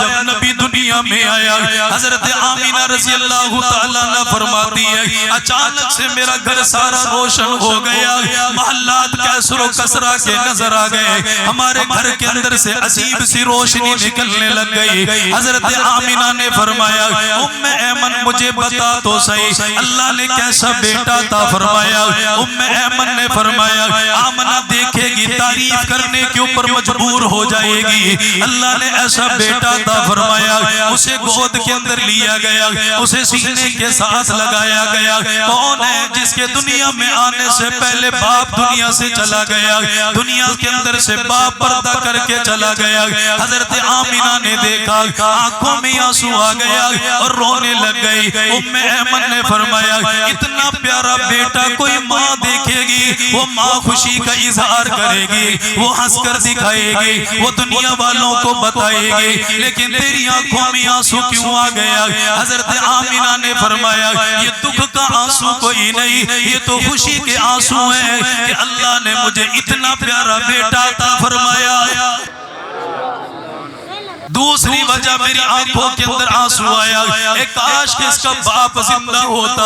جب نبی دنیا میں آیا حضرت آمینہ رضی اللہ تعالیٰ عنہ فرماتی ہے اچانک سے میرا گھر سارا روشن ہو گیا، محلات کیسر و کسرا کے نظر آ گئے، ہمارے گھر کے اندر سے عجیب سی روشنی نکلنے لگ گئی۔ حضرت آمینہ نے فرمایا ام ایمن مجھے بتا تو صحیح اللہ نے کیسا بیٹا عطا فرمایا؟ ام ایمن نے فرمایا آمنہ دیکھے گی تعریف کرنے کے اوپر مجبور ہو جائے گی، اللہ نے ایسا بیٹا عطا فرمایا۔ اسے گود کے اندر لیا گیا، اسے سینے کے ساتھ لگایا گیا۔ کون ہے جس کے دنیا میں آنے سے پہلے باپ دنیا سے چلا گیا، دنیا کے اندر سے باپ پردہ کر کے چلا گیا؟ حضرت آمینہ نے دیکھا آنکھوں میں آنسو آ گیا اور رونے لگ گئی۔ ام ایمن نے فرمایا اتنا پیارا بیٹا کوئی ماں دیکھے گی وہ ماں خوشی کا اظہار کرے گی، وہ ہنس کر دکھائے گی، وہ دنیا والوں کو بتائے گی، لیکن تیری آنکھوں میں آنسو کیوں آ گیا؟ حضرت آمینہ نے فرمایا یہ دکھ کا آنسو کوئی نہیں، یہ تو خوشی کے آنسو ہیں کہ اللہ نے مجھے اتنا پیارا بیٹا عطا فرمایا۔ دوسری وجہ میری آنکھوں کے اندر آنسو آیا، ایک کاش کہ اس کا باپ زندہ ہوتا،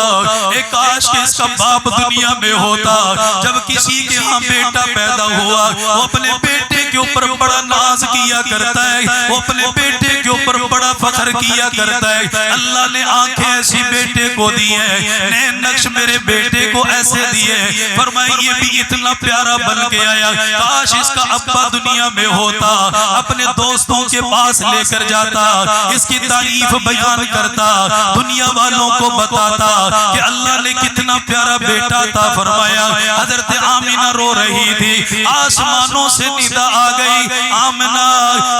ایک کاش کہ اس کا باپ دنیا میں ہوتا۔ جب کسی کے ہاں بیٹا پیدا ہوا وہ اپنے بیٹے کے اوپر بڑا ناز کیا کرتا ہے، وہ اپنے بیٹے کے اوپر بڑا فخر کیا کرتا ہے۔ اللہ نے آنکھیں ایسی بیٹے کو دی ہیں، نئے نقش میرے بیٹے کو ایسے دیے، فرمایا یہ بھی اتنا پیارا بن کے آیا، کاش اس کا ابا دنیا میں ہوتا، اپنے دوستوں کے پاس لے کر جاتا، اس کی تعریف بیان کرتا، دنیا والوں کو بتاتا کہ اللہ نے کتنا پیارا بیٹا عطا فرمایا۔ حضرت آمینہ رو رہی تھی، آسمانوں سے ندا آ گئی آمنہ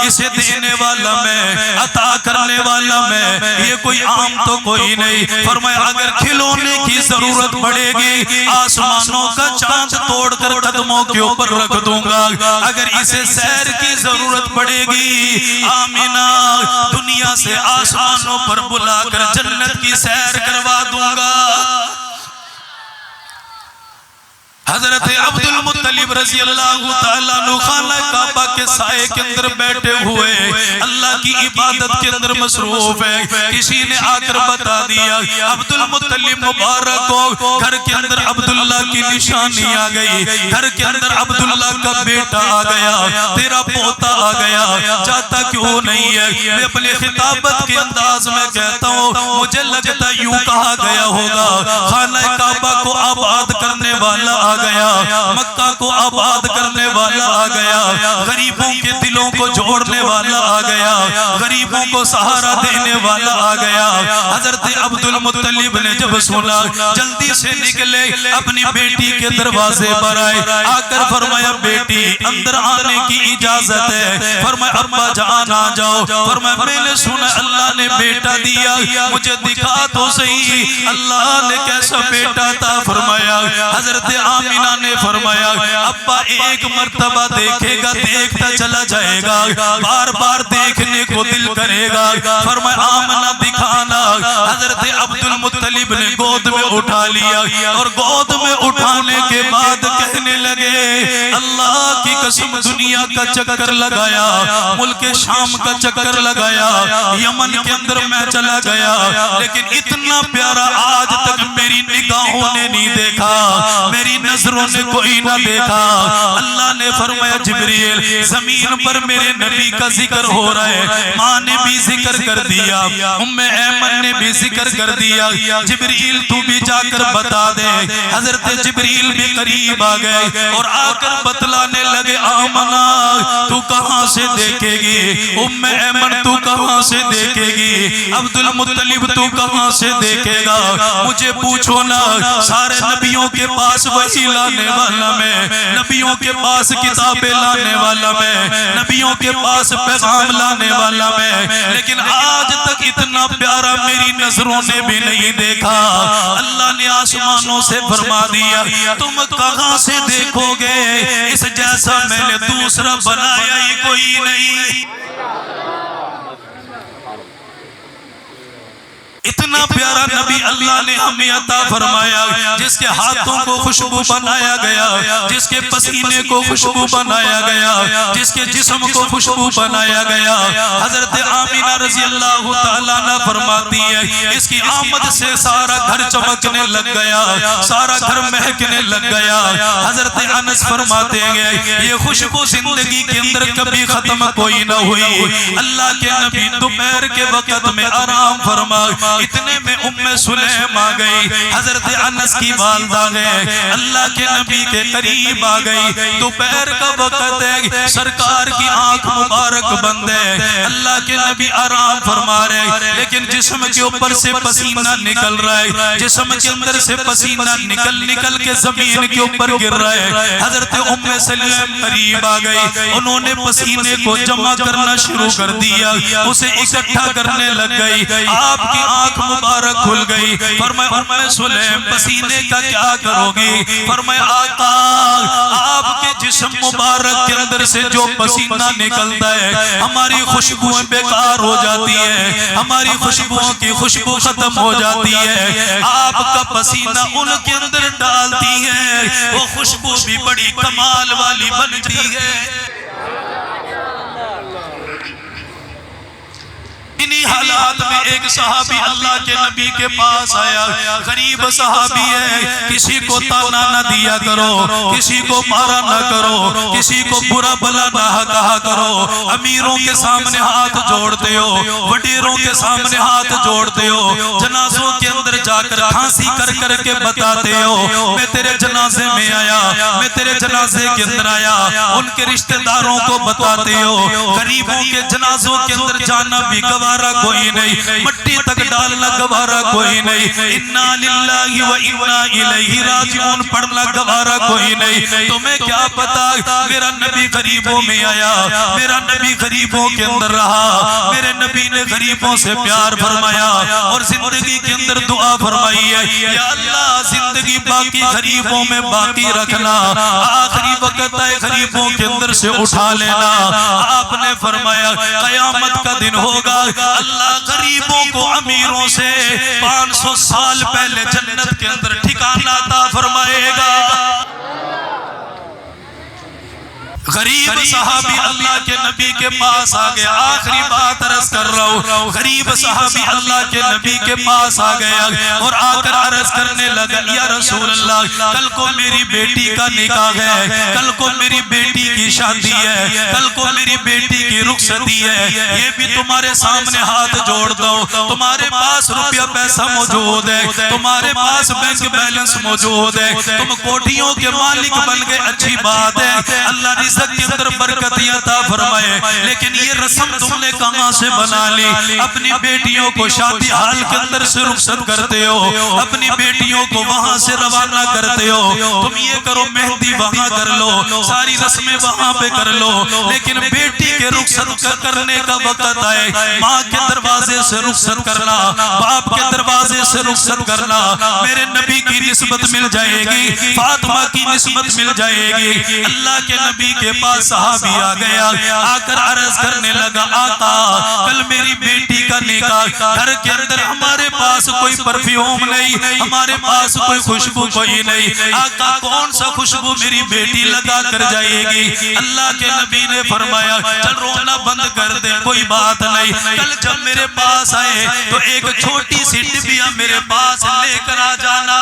اسے دینے والا میں، عطا کرنے والا میں، یہ کوئی عام تو کوئی نہیں۔ فرمایا اگر کھلونے کی ضرورت پڑے گی آسمانوں کا چاند توڑ کر قدموں کے اوپر رکھ دوں گا، اگر اسے سیر کی ضرورت پڑے گی آمینہ دنیا سے آسمانوں پر بلا کر جنت کی سیر کروا دوں گا۔ حضرت عبد المطلب رضی اللہ تعالیٰ عنہ خانہ کعبہ کے سائے کے اندر بیٹھے ہوئے اللہ کی عبادت کے اندر مصروف ہے۔ کسی نے آ کر بتا دیا عبد المطلب مبارک کو گھر کے اندر عبداللہ کی نشانی آ گئی، گھر کے اندر عبداللہ کا بیٹا آ گیا، تیرا پوتا آ گیا، چاہتا کیوں نہیں ہے؟ میں اپنے خطابت کے انداز میں کہتا ہوں مجھے لگتا یوں کہا گیا ہوگا خانہ کعبہ کو آباد کرنے والا آ گیا، مکہ کو آباد کرنے والا آ گیا، غریبوں کے دلوں کو جوڑنے والا آ گیا، غریبوں کو سہارا دینے والا آ گیا۔ حضرت عبد المطلب نے جب سنا جلدی سے نکلے اپنی بیٹی کے دروازے پر آئے، آ کر فرمایا بیٹی اندر آنے کی اجازت ہے؟ فرمایا ابا جان آ جاؤ۔ فرمایا میں نے سنا اللہ نے بیٹا دیا، مجھے دکھا تو صحیح اللہ نے کیسا بیٹا عطا فرمایا؟ حضرت آمینہ نے فرمایا ابا ایک مرتبہ دیکھے گا دیکھتا چلا جائے گا، بار بار دیکھنے کو دل کرے گا۔ فرمایا آمنہ دکھانا۔ حضرت عبد المطلب نے گود میں اٹھا لیا اور گود میں اٹھانے کے بعد کہنے لگے اللہ کی قسم دنیا کا چکر لگایا، ملک شام کا چکر لگایا، یمن کے اندر میں چلا گیا، لیکن اتنا پیارا آج تک میری نگاہوں نے نہیں دیکھا، میری نظروں نے کوئی نہ دیکھا۔ اللہ نے فرمایا جبریل زمین پر میرے نبی کا ذکر ہو رہا ہے، ماں نے بھی ذکر کر دیا، ام ایمن نے بھی ذکر کر دیا، جبریل تو بھی جا کر بتا دے۔ حضرت جبریل بھی قریب آ گئے اور آ کر بتلانے لگے آمنہ تو کہاں سے دیکھے گی، ام ایمن تو کہاں سے دیکھے گی، عبد المطلب تو کہاں سے دیکھے گا؟ مجھے پوچھو نا، سارے نبیوں کے پاس وحی لانے والا میں، نبیوں کے پاس کتابیں لانے والا میں، نبیوں کے پاس پیغام لانے والا میں، لیکن آج تک اتنا پیارا میری نظروں نے بھی نہیں دیکھا۔ اللہ نے آسمانوں سے فرما دیا تم کہاں سے دیکھو گے، اس جیسا میں نے دوسرا بنایا ہی کوئی نہیں۔ اتنا اتنا پیارا نبی اللہ نے ہمیں عطا فرمایا، جس کے ہاتھوں کو خوشبو بنایا گیا، جس کے پسینے کو خوشبو بنایا گیا، جس کے جسم کو خوشبو بنایا گیا۔ حضرت آمینہ رضی اللہ تعالیٰ عنہ فرماتی ہے اس کی آمد سے سارا گھر چمکنے لگ گیا، سارا گھر مہکنے لگ گیا۔ حضرت انس فرماتے ہیں یہ خوشبو زندگی کے اندر کبھی ختم کوئی نہ ہوئی۔ اللہ کے نبی دوپہر کے وقت میں آرام فرما، اتنے میں ام سلیم آ گئی، حضرت انس کی والدہ گئے، اللہ کے نبی کے قریب آ گئی۔ دوپہر کا وقت ہے، سرکار کی آنکھ مبارک بند ہے، اللہ کے نبی آرام فرما رہے، لیکن جسم کے اوپر سے پسینہ نکل رہا ہے، جسم کے اندر سے پسینہ نکل کے زمین کے اوپر گر رہا ہے۔ حضرت ام سلیم قریب آ گئی، انہوں نے پسینے کو جمع کرنا شروع کر دیا، اسے اکٹھا کرنے لگ گئی۔ آپ کی آنکھ مبارک کھل گئی، فرمایا ام سلیم پسینے کا کیا کرو گی؟ فرمایا آقا آپ کے جسم مبارک کے اندر سے جو پسینہ نکلتا ہے ہماری خوشبوئیں بیکار ہو جاتی ہے، ہماری خوشبوؤں کی خوشبو ختم ہو جاتی ہے، آپ کا پسینہ ان کے اندر ڈالتی ہے، وہ خوشبو بھی بڑی کمال والی بنتی ہے۔ انہی حالات میں ایک صحابی اللہ کے نبی کے پاس آیا، غریب صحابی ہے، کسی کو تانا نہ دیا کرو، کسی کو مارا نہ کرو، کسی کو برا بلا نہ کہا کرو، امیروں کے سامنے ہاتھ جوڑتے ہو، وڈیروں کے سامنے ہاتھ جوڑتے ہو، جنازوں کے اندر جا کر کھانسی کر کے بتاتے ہو میں تیرے جنازے میں آیا، میں تیرے جنازے کے اندر آیا، ان کے رشتہ داروں کو بتاتے ہو۔ غریبوں کے جنازوں کے اندر جانا بھی گوارا کوئی نہیں، مٹی تک ڈالنا گوارا کوئی نہیں، انا للہ و انا الیہ راجعون پڑھنا گوارا کوئی نہیں۔ تمہیں کیا پتا میرا نبی غریبوں میں آیا، میرا نبی غریبوں کے اندر رہا، میرے نبی نے غریبوں سے پیار فرمایا اور زندگی کے اندر دعا فرمائی ہے یا اللہ زندگی باقی غریبوں میں باقی رکھنا، آخری وقت آئے غریبوں کے اندر سے اٹھا لینا۔ آپ نے فرمایا قیامت کا دن ہوگا، اللہ غریبوں کو امیروں سے 500 سال پہلے جنت کے اندر ٹھکانہ عطا فرمائے گا۔ غریب صحابی اللہ کے نبی کے پاس آ گیا، آخری بات عرض کر رہا ہوں، غریب صحابی اللہ کے نبی کے پاس آ گیا اور آ کر عرض کرنے لگا یا رسول اللہ کل کو میری بیٹی کا نکاح ہے، کل کو میری بیٹی کی شادی ہے، کل کو میری بیٹی کی رخصتی ہے، یہ بھی تمہارے سامنے ہاتھ جوڑ دو، تمہارے پاس روپیہ پیسہ موجود ہے، تمہارے پاس بینک بیلنس موجود ہے، تم کوٹھیوں کے مالک بن گئے، اچھی بات ہے، اللہ رزق کے اندر برکتی عطا فرمائے، لیکن یہ رسم تم نے کہاں سے بنا لی؟ اپنی بیٹیوں کو شادی حال کے اندر سے رخصت کرتے ہو، اپنی بیٹیوں کو وہاں سے روانہ کرتے ہو، تم یہ کرو مہندی وہاں کر لو، ساری رسمیں وہاں پہ کر لو، لیکن بیٹی کے رخصت کرنے کا وقت آئے، ماں کے دروازے سے رخصت کرنا، باپ کے دروازے سے رخصت کرنا، میرے نبی کی نسبت مل جائے گی، فاطمہ کی نسبت مل جائے گی۔ اللہ کے نبی کے پاس صحابی آ گیا، آ کر عرض کرنے لگا آقا کل میری بیٹی کا نکاح، گھر کے اندر ہمارے پاس کوئی پرفیوم نہیں، ہمارے پاس کوئی خوشبو کوئی نہیں، آقا کون سا خوشبو میری بیٹی لگا کر جائے گی؟ اللہ کے نبی نے فرمایا چل رونا بند کر دے، کوئی بات نہیں، کل جب میرے پاس آئے تو ایک چھوٹی سی ڈبیا میرے پاس لے کر آ جانا۔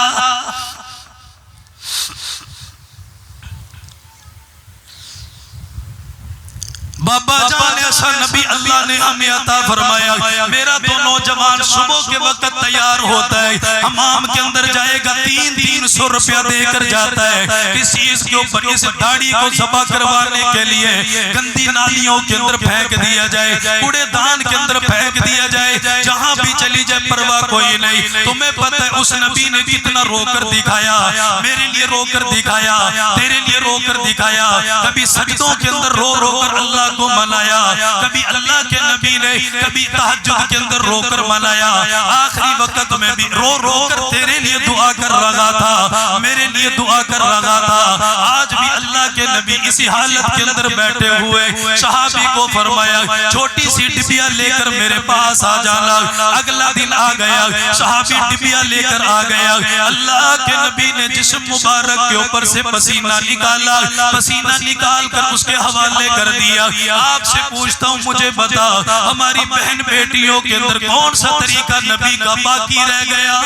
بابا جان ایسا نبی اللہ نے ہمیں عطا فرمایا، میرا تو نوجوان صبح کے وقت تیار ہوتا ہے، حمام کے اندر جائے گا، 300 روپیہ دے کر جاتا ہے، کس چیز کے اوپر؟ اس داڑھی کو صفا کروانے کے لیے گندی نالیوں کے اندر پھینک دیا جائے، کوڑے دان کے اندر پھینک دیا جائے، جہاں بھی چلی جائے پرواہ کوئی نہیں۔ تمہیں پتہ ہے اس نبی نے کتنا رو کر دکھایا، میرے لیے رو کر دکھایا، تیرے لیے رو کر دکھایا، کبھی سجدوں کے اندر رو رو کر اللہ کو منایا، کبھی اللہ کے نبی نے کبھی تہجد کے اندر رو کر منایا، آخری وقت میں بھی رو رو کر تیرے لیے دعا کر رہا تھا، میرے لیے دعا کر رہا تھا۔ آج بھی اللہ کے نبی اسی حالت کے اندر بیٹھے ہوئے صحابی کو فرمایا چھوٹی سی ڈبیا لے کر میرے پاس آ جانا۔ اگلا دن آ گیا، صحابی ڈبیا لے کر آ گیا، اللہ کے نبی نے جسم مبارک کے اوپر سے پسینہ نکالا، پسینہ نکال کر اس کے حوالے کر دیا۔ آپ سے پوچھتا ہوں مجھے بتا ہماری بہن بیٹیوں کے اندر کون سا طریقہ نبی کا باقی رہ گیا؟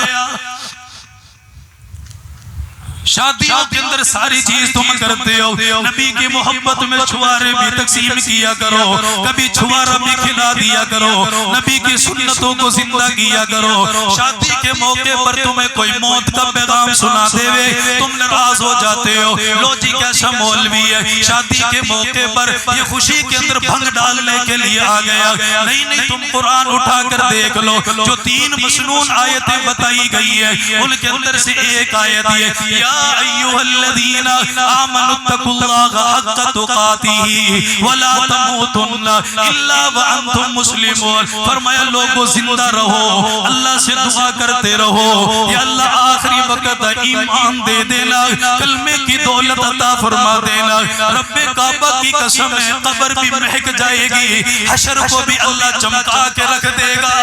شادیوں کے اندر ساری چیز تم کرتے ہو، نبی کی محبت میں چھوارے بھی تقسیم کیا کرو، کبھی چھوارا بھی کھلا دیا کرو، نبی کی سنتوں کو زندہ کیا کرو۔ شادی کے موقع پر تمہیں کوئی موت کا پیغام سنا دے وے تم ناراض ہو جاتے ہو، لو جی کیسا مولوی ہے شادی کے موقع پر یہ خوشی کے اندر بھنگ ڈالنے کے لیے آ گیا۔ نہیں تم قرآن اٹھا کر دیکھ لو، جو 3 مسنون آیتیں بتائی گئی ہے ان کے اندر سے ایک آیت یہ یا ایوہ الذین آمنوا اتقوا اللہ حق تقاتہ ولا تموتن الا وانتم مسلمون۔ فرمایا لوگوں زندہ رہو، اللہ سے دعا کرتے رہو، یا اللہ آخری وقت ایمان دے دینا، کلمے کی دولت عطا فرما دینا۔ رب کعبہ کی قسم ہے قبر بھی مہک جائے گی، حشر کو بھی اللہ چمکا کے رکھ دے گا۔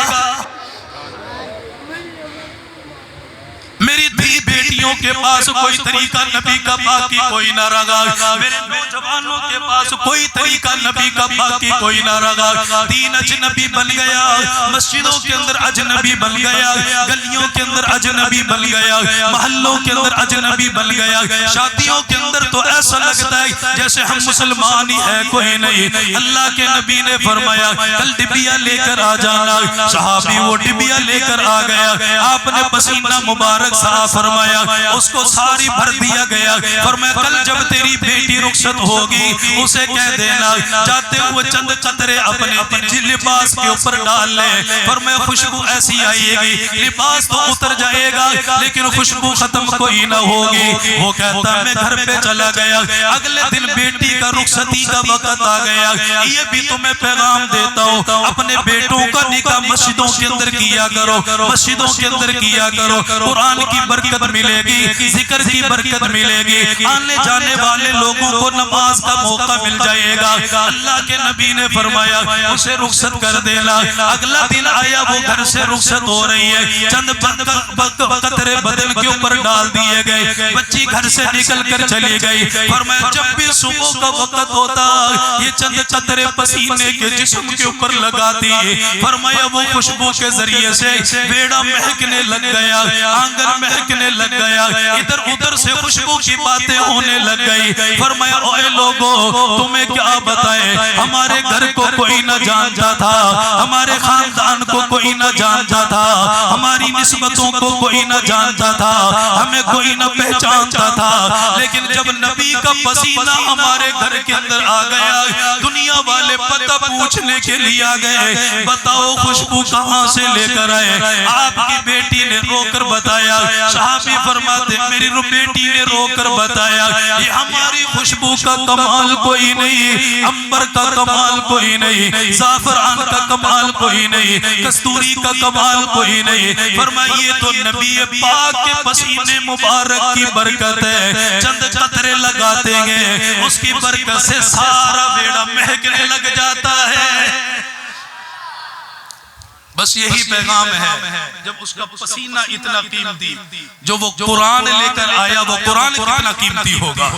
میری دھی بیٹیوں کے پاس کوئی طریقہ نبی کا باقی کوئی نہ رہا، میرے نوجوانوں کے پاس کوئی طریقہ نبی کا باقی کوئی نہ رہا۔ دین اجنبی بن گیا، مسجدوں کے اندر اجنبی بن گیا، گلیوں کے اندر اجنبی بن گیا، محلوں کے اندر اجنبی بن گیا۔ شادیوں کے اندر تو ایسا لگتا ہے جیسے ہم مسلمان ہی ہے کوئی نہیں۔ اللہ کے نبی نے فرمایا کل ڈبیا لے کر آ جانا، صحابی وہ ڈبیا لے کر آ گیا، آپ نے پسینہ مبارک صاف فرمایا، اس کو ساری بھر دیا گیا۔ فرمایا کل جب تیری بیٹی رخصت ہوگی اسے کہہ دینا جاتے ہوئے چند قطرے اپنے لباس کے اوپر ڈال لے۔ فرمایا خوشبو ایسی آئے گی، لباس تو اتر جائے گا لیکن خوشبو ختم کوئی نہ ہوگی۔ وہ کہتا میں گھر پہ چلا گیا، اگلے دن بیٹی کا رخصتی کا وقت آ گیا۔ یہ بھی تمہیں پیغام دیتا ہوں اپنے بیٹوں کا نکاح مسجدوں کے اندر کیا کرو، مسجدوں کے اندر کیا کرو، قرآن کی برکت ملے گی، ذکر کی برکت ملے گی، آنے جانے والے لوگوں کو نماز کا موقع مل جائے گا۔ اللہ کے نبی نے فرمایا اسے رخصت کر دینا۔ اگلا دن آیا، وہ گھر سے رخصت ہو رہی ہے، چند قطرے بدن کے اوپر ڈال دیے گئے، بچی گھر سے نکل کر چلی گئی۔ فرمایا جب بھی صبح کا وقت ہوتا یہ چند قطرے پسینے کے جسم کے اوپر لگاتی، فرمایا وہ خوشبو کے ذریعے سے بیڑا مہکنے لگ گیا، آنگن مہکنے لگ گیا، ادھر ادھر سے خوشبو کی باتیں ہونے لگ گئی۔ فرمایا اوے لوگوں تمہیں کیا بتائے، ہمارے گھر کو کوئی نہ جانتا تھا، ہمارے خاندان کو کوئی نہ جانتا تھا، ہماری نسبتوں کو کوئی نہ جانتا تھا، ہمیں کوئی نہ پہچانتا تھا، لیکن جب نبی کا پسینہ ہمارے گھر کے اندر آ گیا دنیا والے پتہ پوچھنے کے لیے آ گئے، بتاؤ خوشبو کہاں سے لے کر آئے؟ آپ کی بیٹی نے رو کر بتایا، صحابی فرماتے میری بیٹی نے رو کر بتایا یہ ہماری خوشبو کا کمال کوئی نہیں، امبر کا کمال کوئی نہیں، زعفران کا کمال کوئی نہیں، کستوری کا کمال کوئی نہیں۔ فرمایا یہ تو نبی پاک کے پسینے مبارک کی برکت ہے، چند قطرے لگاتے ہیں اس کی برکت سے سارا بیڑا مہکنے لگ جاتا ہے۔ بس یہی پیغام ہے، جب اس کا پسینہ اتنا قیمتی، جو وہ قرآن لے کر آیا وہ قرآن کتنا قیمتی ہوگا۔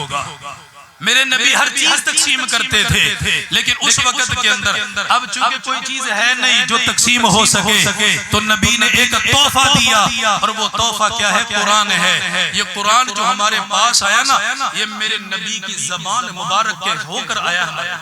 میرے نبی ہر چیز تقسیم کرتے تھے لیکن اس وقت کے اندر اب چونکہ کوئی چیز ہے نہیں جو تقسیم ہو سکے تو نبی نے ایک تحفہ دیا، اور وہ تحفہ کیا ہے؟ قرآن ہے۔ یہ قرآن جو ہمارے پاس آیا نا یہ میرے نبی کی زبان مبارک کے ہو کر آیا ہے۔